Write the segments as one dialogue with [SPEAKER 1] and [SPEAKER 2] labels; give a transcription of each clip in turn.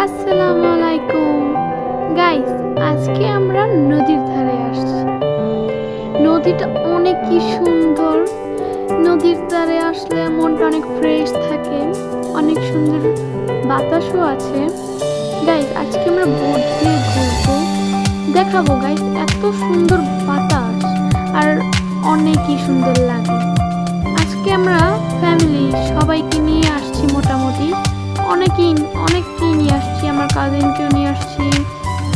[SPEAKER 1] আসসালামু আলাইকুম গাইস, আজকে আমরা নদীর ধারে আসছি। নদীটা অনেক কি সুন্দর। নদীর ধারে আসলে মনটা অনেক ফ্রেশ থাকে, অনেক সুন্দর বাতাসও আছে। গাইস, আজকে আমরা বোট দিয়ে ঘুরবো, দেখাবো গাইস এত সুন্দর বাতাস আর অনেকই সুন্দর লাগে। আজকে আমরা ফ্যামিলি সবাইকে নিয়ে আসছি, মোটামুটি অনেককেই নিয়ে আসছি। আমার কাজিনকেও নিয়ে আসছি,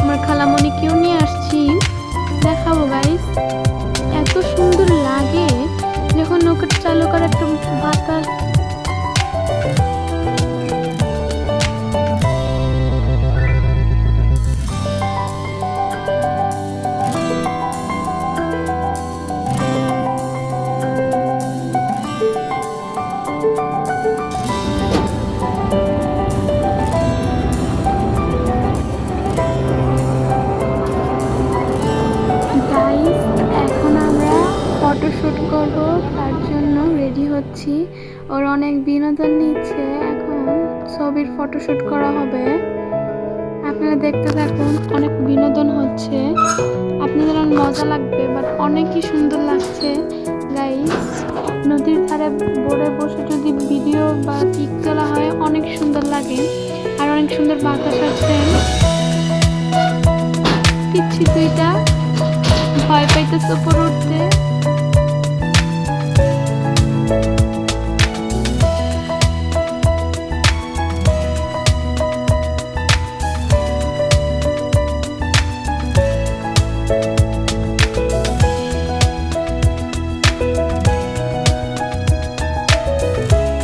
[SPEAKER 1] আমার খালামণিকেও নিয়ে আসছি। দেখাবো গাইস এত সুন্দর লাগে যখন নৌকা চালু করে একটা বাতাস। গাইস, এখন আমরা ফটোশুট করব, তার জন্য রেডি হচ্ছি। ওর অনেক বিনোদন নিচ্ছে, এখন ছবির ফটোশুট করা হবে। আপনারা দেখতে থাকুন, অনেক বিনোদন হচ্ছে, আপনাদের অনেক মজা লাগবে, বাট অনেকই সুন্দর লাগছে। গাইস, নদীর ধারে বোর্ডে বসে যদি ভিডিও বা পিক তোলা হয় অনেক সুন্দর লাগে, আর অনেক সুন্দর বাতাস আছে। পিচ্ছি দুইটা ভয় পাইতেছে উপরে উঠতে।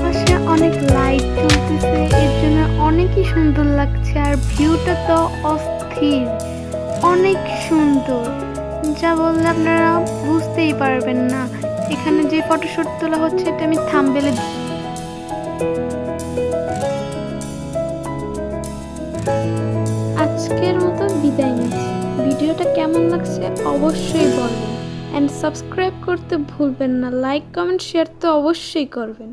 [SPEAKER 1] পাশে অনেক লাইট জ্বলতেছে, এর জন্য অনেকই সুন্দর লাগছে। আর ভিউটা তো অস্থির, অনেক সুন্দর, যা বললে আপনারা বুঝতেই পারবেন না। এখানে যে ফটোশুট তোলা হচ্ছে এটা আমি থাম্বনেলে। আজকের মতো বিদায় নিচ্ছি। ভিডিওটা কেমন লাগছে অবশ্যই বলবেন, এন্ড সাবস্ক্রাইব করতে ভুলবেন না। লাইক কমেন্ট শেয়ার তো অবশ্যই করবেন।